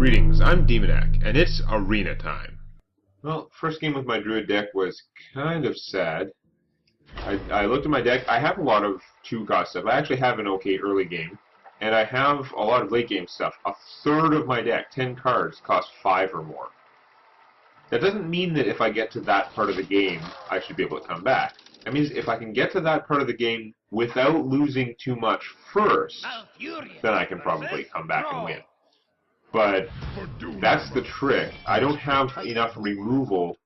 Greetings, I'm Demonac, and it's arena time. Well, first game with my Druid deck was kind of sad. I looked at my deck. I have a lot of 2-cost stuff. I actually have an okay early game, and I have a lot of late game stuff. A third of my deck, 10 cards, cost 5 or more. That doesn't mean that if I get to that part of the game, I should be able to come back. That means if I can get to that part of the game without losing too much first, then I can probably come back and win. But that's the trick. I don't have enough removal.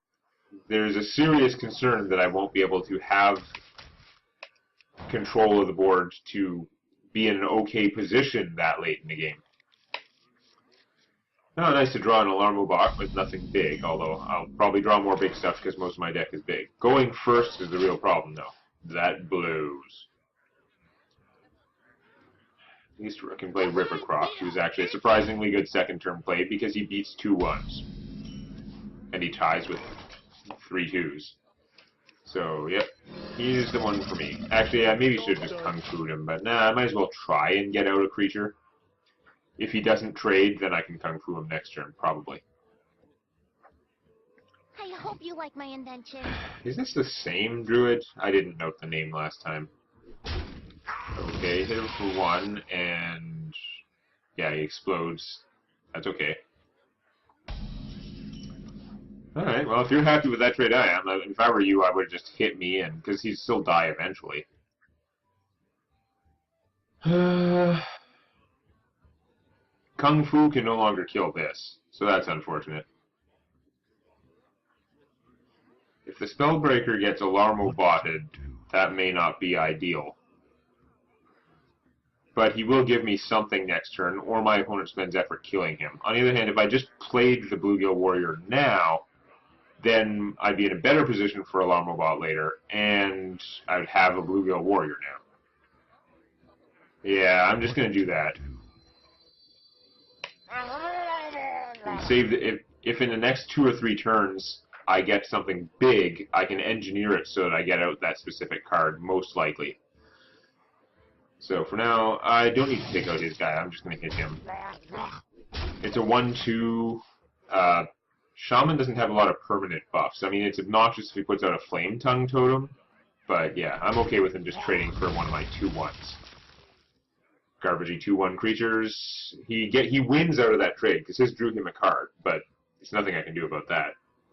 There's a serious concern that I won't be able to have control of the board to be in an okay position that late in the game. Now, nice to draw an Alarmo bot with nothing big, although I'll probably draw more big stuff because most of my deck is big. Going first is the real problem, though. That blows. At least I can play Rippercroft, who's actually a surprisingly good second-turn play because he beats 2 1s. And he ties with 3 2s. So, yep, he's the one for me. Actually, I maybe should have just Kung Fu'd him, but nah, I might as well try and get out a creature. If he doesn't trade, then I can Kung Fu him next turn, probably. I hope you like my invention. Is this the same Druid? I didn't note the name last time. Okay, hit him for 1, and yeah, he explodes. That's okay. Alright, well, if you're happy with that trade, I am. If I were you, I would have just hit me in, because he'd still die eventually. Kung Fu can no longer kill this, so that's unfortunate. If the Spellbreaker gets Alarmo botted, that may not be ideal. But he will give me something next turn, or my opponent spends effort killing him. On the other hand, if I just played the Bluegill Warrior now, then I'd be in a better position for Alarmo bot later, and I'd have a Bluegill Warrior now. Yeah, I'm just going to do that. And save the, if in the next 2 or 3 turns I get something big, I can engineer it so that I get out that specific card, most likely. So for now, I don't need to take out his guy. I'm just going to hit him. It's a 1-2. Shaman doesn't have a lot of permanent buffs. I mean, it's obnoxious if he puts out a Flame Tongue Totem, but yeah, I'm okay with him just trading for one of my 2-1s. Garbagey 2-1 creatures. He wins out of that trade because his drew him a card, but there's nothing I can do about that.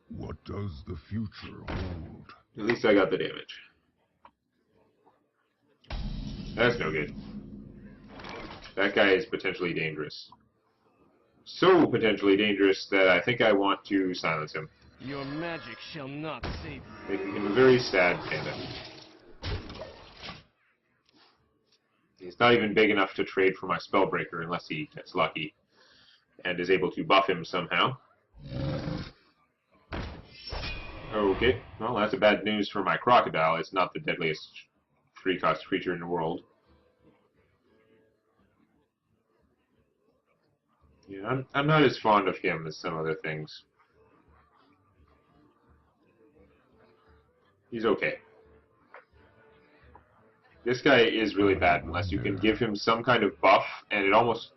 What does the future hold? At least I got the damage. That's no good. That guy is potentially dangerous. So potentially dangerous that I think I want to silence him. Your magic shall not save you. Making him a very sad panda. He's not even big enough to trade for my Spellbreaker unless he gets lucky and is able to buff him somehow. Okay, well that's a bad news for my Crocodile. It's not the deadliest 3-cost creature in the world. Yeah, I'm not as fond of him as some other things. He's okay. This guy is really bad unless you can give him some kind of buff, and it almost...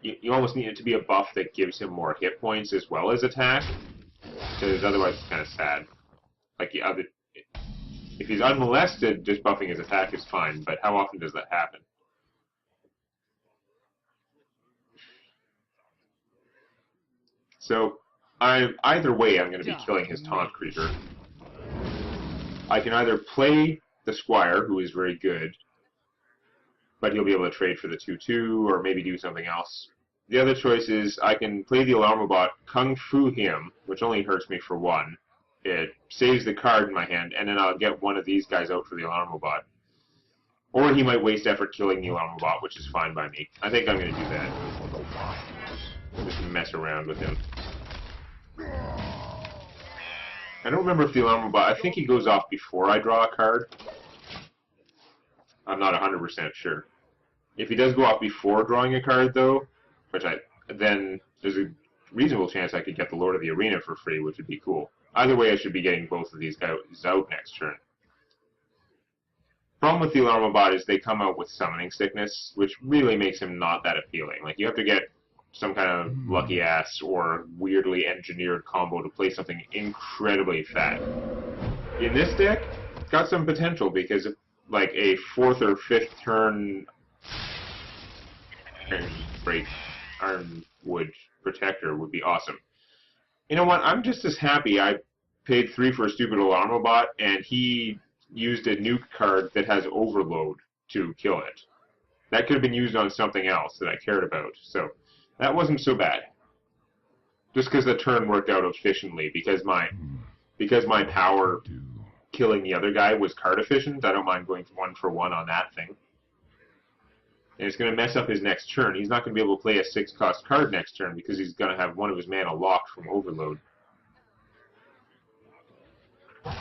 You almost need it to be a buff that gives him more hit points as well as attack, because otherwise it's kind of sad. Like, if he's unmolested, just buffing his attack is fine, but how often does that happen? So, either way, I'm going to be killing his taunt creature. I can either play the Squire, who is very good, but he'll be able to trade for the 2-2, or maybe do something else. The other choice is I can play the Alarmo bot, Kung Fu him, which only hurts me for 1. It saves the card in my hand, and then I'll get one of these guys out for the Alarmo bot. Or he might waste effort killing the Alarmo bot, which is fine by me. I think I'm going to do that. Just mess around with him. I don't remember if the Alarmo bot... I think he goes off before I draw a card. I'm not 100% sure. If he does go off before drawing a card, though, then there's a reasonable chance I could get the Lord of the Arena for free, which would be cool. Either way, I should be getting both of these guys out next turn. Problem with the Alarmo bot is they come out with Summoning Sickness, which really makes him not that appealing. Like, you have to get some kind of lucky ass or weirdly engineered combo to play something incredibly fat. In this deck, it's got some potential because like a 4th or 5th turn break Ironwood Protector would be awesome. You know what? I'm just as happy I paid 3 for a stupid Alarmobot and he used a nuke card that has Overload to kill it. That could have been used on something else that I cared about, so that wasn't so bad. Just because the turn worked out efficiently, because my power killing the other guy was card efficient, I don't mind going 1 for 1 on that thing. And it's going to mess up his next turn. He's not going to be able to play a 6-cost card next turn because he's going to have one of his mana locked from Overload. In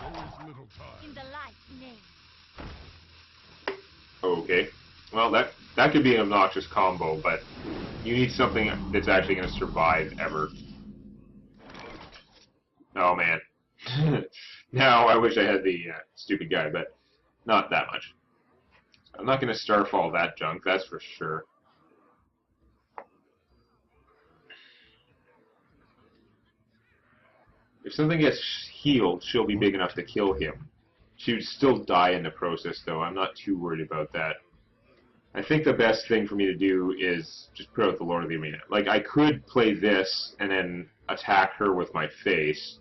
the light's name. Okay. Well, that could be an obnoxious combo, but you need something that's actually going to survive ever. Oh, man. Now, I wish I had the stupid guy, but not that much. I'm not going to Starfall that junk, that's for sure. If something gets healed, she'll be big enough to kill him. She would still die in the process, though. I'm not too worried about that. I think the best thing for me to do is just put out the Lord of the Arena. Like, I could play this and then attack her with my face.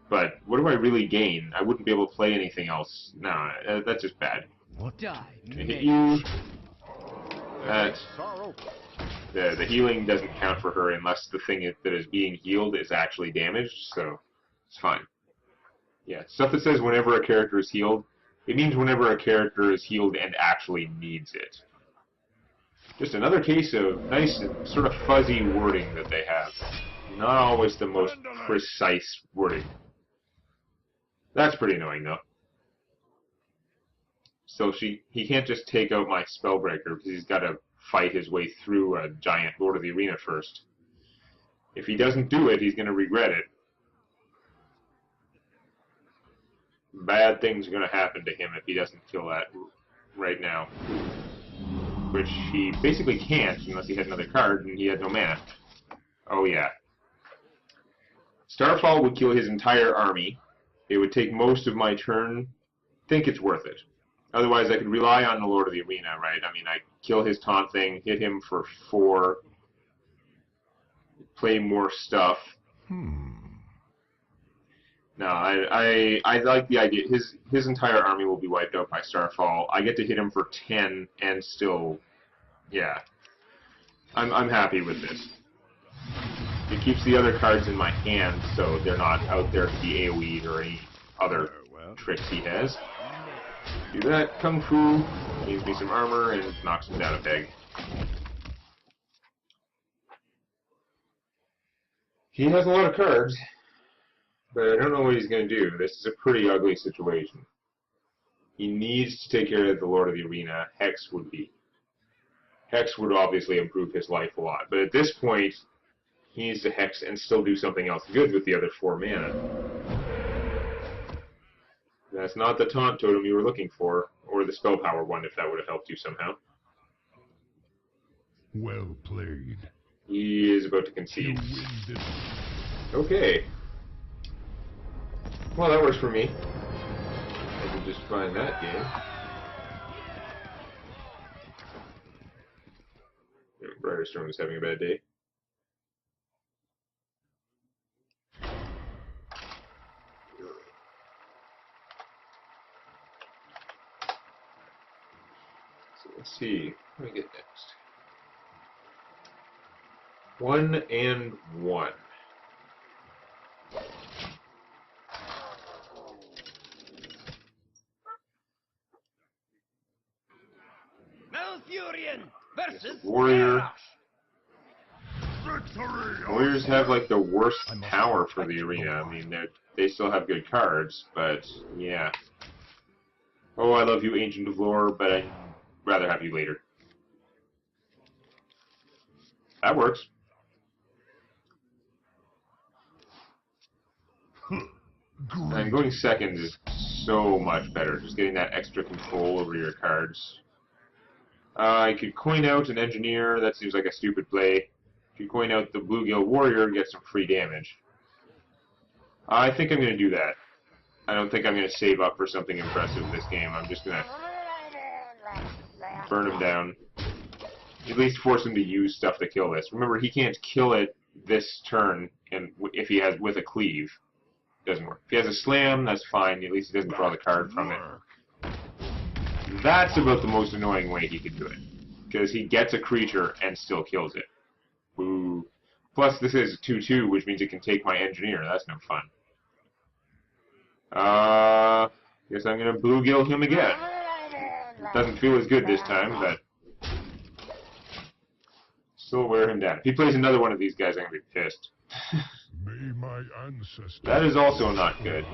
But what do I really gain? I wouldn't be able to play anything else. Nah, that's just bad. Die. I hit you. The healing doesn't count for her unless the thing that is being healed is actually damaged, so it's fine. Yeah, stuff that says whenever a character is healed, it means whenever a character is healed and actually needs it. Just another case of nice sort of fuzzy wording that they have. Not always the most precise wording. That's pretty annoying, though. So he can't just take out my Spellbreaker because he's got to fight his way through a giant Lord of the Arena first. If he doesn't do it, he's going to regret it. Bad things are going to happen to him if he doesn't kill that right now. Which he basically can't unless he had another card and he had no mana. Oh yeah. Starfall would kill his entire army. It would take most of my turn. Think it's worth it. Otherwise, I could rely on the Lord of the Arena, right? I mean, I kill his taunt thing, hit him for 4, play more stuff. No, I like the idea. His entire army will be wiped out by Starfall. I get to hit him for 10 and still, yeah. I'm happy with this. It keeps the other cards in my hand, so they're not out there to be AoE'd or any other tricks he has. Do that, Kung Fu, gives me some armor, and knocks him down a peg. He has a lot of cards, but I don't know what he's going to do. This is a pretty ugly situation. He needs to take care of the Lord of the Arena. Hex would be. Hex would obviously improve his life a lot, but at this point, he needs to Hex and still do something else good with the other 4 mana. That's not the taunt totem you were looking for, or the spell power one if that would have helped you somehow. Well played. He is about to concede. Okay. Well, that works for me. I can just find that game. Brighterstone is having a bad day. Let's see, what do we get next? 1 and 1. Malfurion versus Warrior. Victory! Warriors have like the worst power for the arena. I mean, they still have good cards, but yeah. Oh, I love you, Ancient of Lore, but I'd rather have you later. That works. And going second is so much better. Just getting that extra control over your cards. I could coin out an engineer. That seems like a stupid play. If you coin out the Bluegill Warrior, get some free damage. I think I'm going to do that. I don't think I'm going to save up for something impressive this game. I'm just going to burn him down. At least force him to use stuff to kill this. Remember, he can't kill it this turn, and if he has with a cleave, it doesn't work. If he has a slam, that's fine. At least he doesn't draw the card from it. That's about the most annoying way he could do it, because he gets a creature and still kills it. Ooh. Plus, this is a 2/2, which means it can take my engineer. That's no fun. Guess I'm gonna bluegill him again. Doesn't feel as good this time, but still wear him down. If he plays another one of these guys, I'm gonna be pissed. May my ancestors. That is also not good.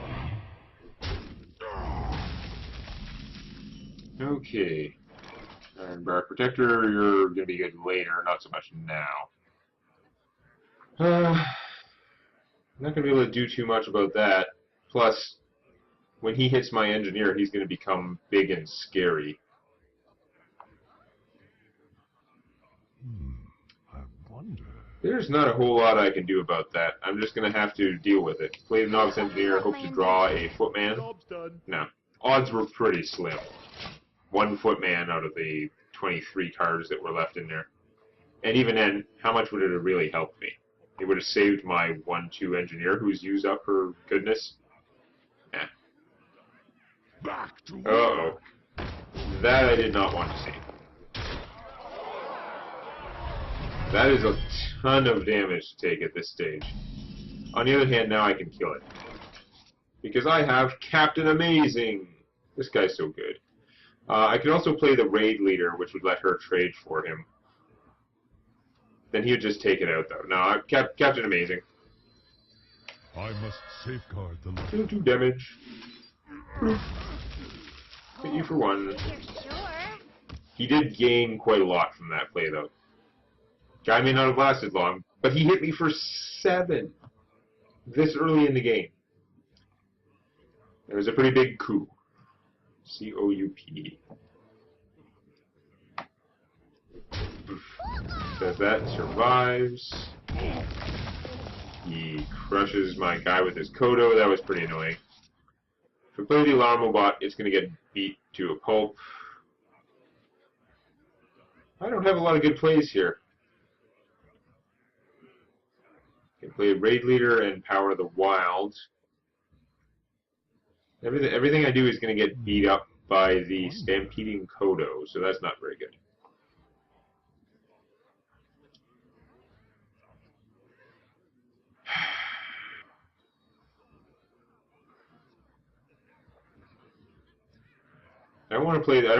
Okay. Ironbark Protector, you're gonna be good later, not so much now. I'm not gonna be able to do too much about that. Plus, when he hits my engineer, he's gonna become big and scary. I wonder. There's not a whole lot I can do about that. I'm just gonna have to deal with it. Play the Novice Engineer, hope to draw a Footman. No. Odds were pretty slim. 1 Footman out of the 23 cards that were left in there. And even then, how much would it have really helped me? It would have saved my 1/2 Engineer who's used up her goodness. Eh. Back to Uh-oh. That I did not want to see. That is a ton of damage to take at this stage. On the other hand, now I can kill it. Because I have Captain Amazing! This guy's so good. I could also play the Raid Leader, which would let her trade for him. Then he would just take it out, though. No, Captain Amazing. I must safeguard the light. 2 damage. Hit you for 1. You're sure? He did gain quite a lot from that play, though. Guy may not have lasted long, but he hit me for 7 this early in the game. It was a pretty big coup. C-O-U-P. Does that, survives. He crushes my guy with his Kodo. That was pretty annoying. If we play the Alarmobot, it's going to get beat to a pulp. I don't have a lot of good plays here. I can play Raid Leader and Power the Wild. Everything I do is going to get beat up by the Stampeding Kodo, so that's not very good. I don't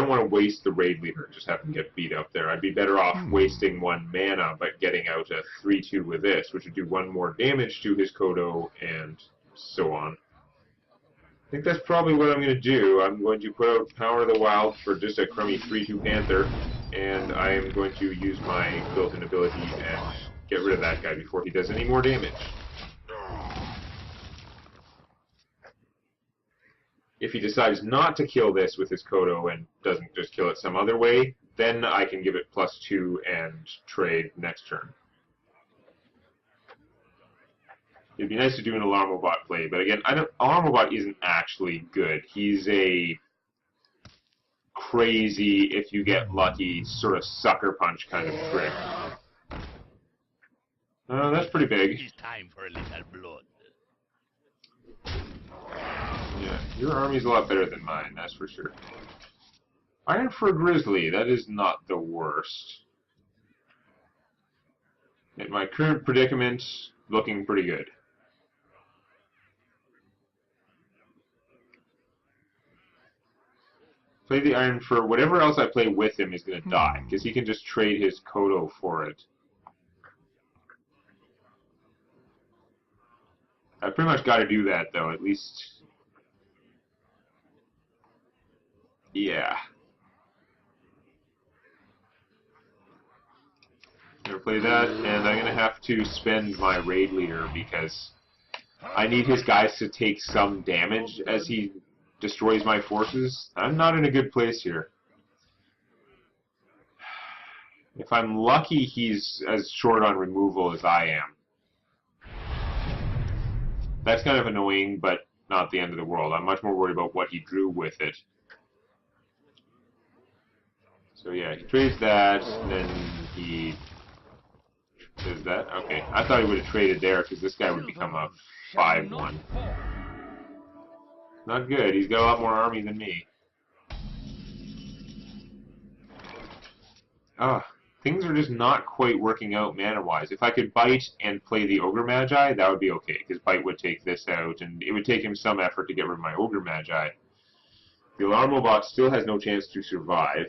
want to waste the Raid Leader and just have him get beat up there. I'd be better off wasting 1 mana, but getting out a 3/2 with this, which would do 1 more damage to his Kodo, and so on. I think that's probably what I'm going to do. I'm going to put out Power of the Wild for just a crummy 3/2 Panther, and I am going to use my built-in ability and get rid of that guy before he does any more damage. If he decides not to kill this with his Kodo and doesn't just kill it some other way, then I can give it +2 and trade next turn. It'd be nice to do an Alarmobot play, but again, Alarmobot isn't actually good. He's a crazy, if you get lucky, sort of sucker punch kind of trick. That's pretty big. It's time for a little blood. Yeah, your army's a lot better than mine, that's for sure. Iron for a Grizzly, that is not the worst. In my current predicament, looking pretty good. Play the Iron for whatever else I play with him is going to die, because he can just trade his Kodo for it. I pretty much got to do that, though, at least. Yeah. Gonna play that, and I'm gonna have to spend my Raid Leader because I need his guys to take some damage as he destroys my forces. I'm not in a good place here. If I'm lucky, he's as short on removal as I am. That's kind of annoying, but not the end of the world. I'm much more worried about what he drew with it. So yeah, he trades that, and then he does that. Okay, I thought he would have traded there, because this guy would become a 5-1. Not good. He's got a lot more army than me. Ah, things are just not quite working out mana-wise. If I could bite and play the Ogre Magi, that would be okay, because bite would take this out, and it would take him some effort to get rid of my Ogre Magi. The Alarmobot still has no chance to survive.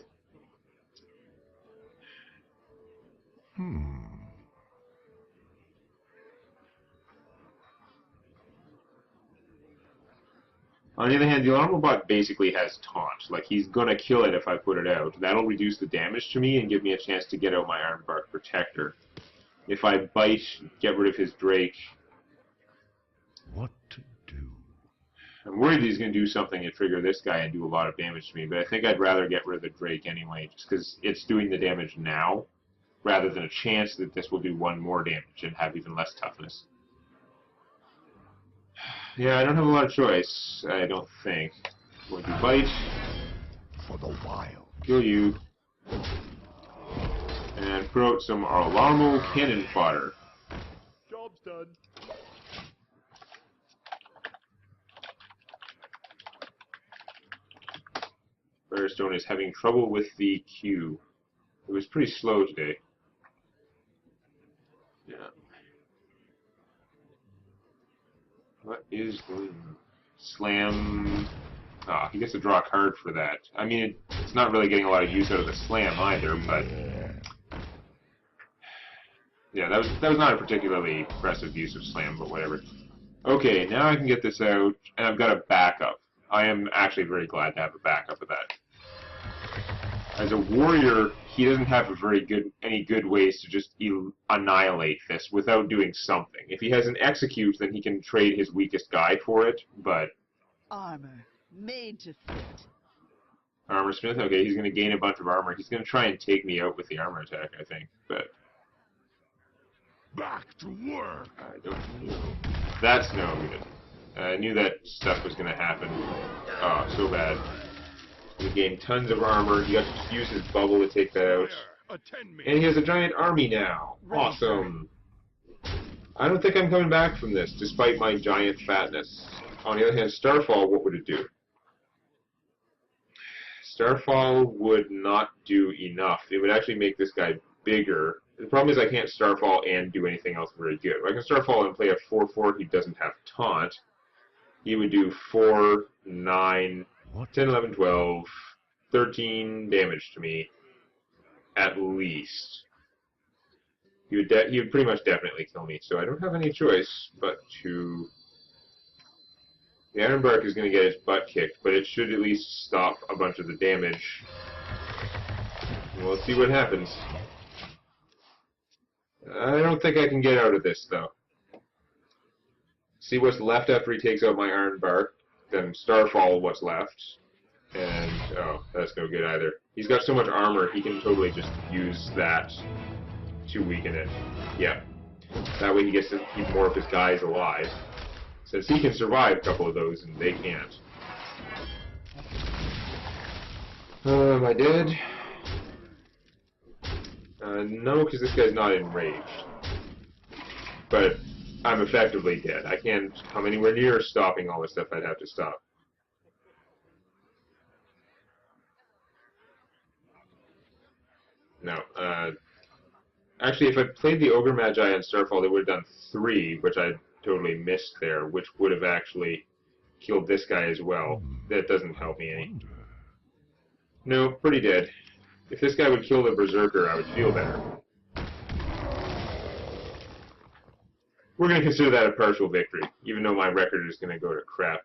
On the other hand, the Alarmobot basically has taunt. Like, he's gonna kill it if I put it out. That'll reduce the damage to me and give me a chance to get out my Ironbark Protector. If I bite, get rid of his Drake... What to do? I'm worried he's gonna do something to trigger this guy and do a lot of damage to me, but I think I'd rather get rid of the Drake anyway, just because it's doing the damage now, rather than a chance that this will do one more damage and have even less toughness. Yeah, I don't have a lot of choice, I don't think. Going to bite. For the wild. Kill you. And throw out some Alarmo cannon fodder. Job's done. Hearthstone is having trouble with the queue. It was pretty slow today. Yeah. What is going on? Slam. Ah, he gets to draw a card for that. I mean, it's not really getting a lot of use out of the slam either, but yeah, that was not a particularly impressive use of slam, but whatever. Okay, now I can get this out, and I've got a backup. I am actually very glad to have a backup of that. As a warrior, he doesn't have any good ways to just annihilate this without doing something. If he has an execute, then he can trade his weakest guy for it, but... Armor. Made to fit. Armor Smith? Okay, he's going to gain a bunch of armor. He's going to try and take me out with the armor attack, I think, but... Back to work. I don't know. That's no good. I knew that stuff was going to happen. Oh, so bad. He gained tons of armor. He got to use his bubble to take that out. And he has a giant army now. Awesome. I don't think I'm coming back from this, despite my giant fatness. On the other hand, Starfall, what would it do? Starfall would not do enough. It would actually make this guy bigger. The problem is I can't Starfall and do anything else very good. I can Starfall and play a 4/4. He doesn't have taunt. He would do 4, 9, 10, 11, 12, 13 damage to me, at least. He would pretty much definitely kill me, so I don't have any choice but to... The Ironbark is going to get his butt kicked, but it should at least stop a bunch of the damage. We'll see what happens. I don't think I can get out of this, though. See what's left after he takes out my Ironbark, then Starfall what's left. And, oh, that's no good either. He's got so much armor, he can totally just use that to weaken it. Yeah. That way he gets to keep more of his guys alive. Since he can survive a couple of those, and they can't. Am I dead? No, because this guy's not enraged. But I'm effectively dead. I can't come anywhere near stopping all the stuff I'd have to stop. No. Actually, if I played the Ogre Magi on Starfall, they would have done 3, which I totally missed there, which would have actually killed this guy as well. That doesn't help me any. No, pretty dead. If this guy would kill the Berserker, I would feel better. We're going to consider that a partial victory, even though my record is going to go to crap.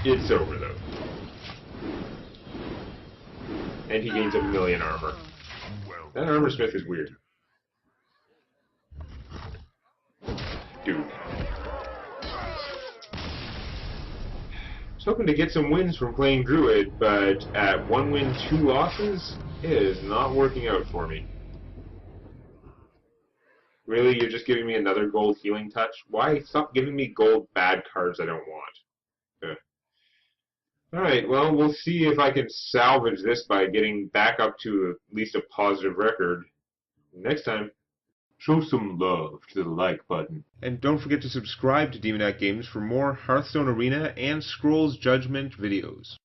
It's over, though. And he gains 1,000,000 armor. That Armor Smith is weird. Dude. was hoping to get some wins from playing Druid, but at 1 win, 2 losses, it is not working out for me. Really, you're just giving me another gold healing touch? Why stop giving me gold bad cards I don't want? Alright, well, we'll see if I can salvage this by getting back up to at least a positive record next time. Show some love to the like button. And don't forget to subscribe to Demonac Games for more Hearthstone Arena and Scrolls Judgment videos.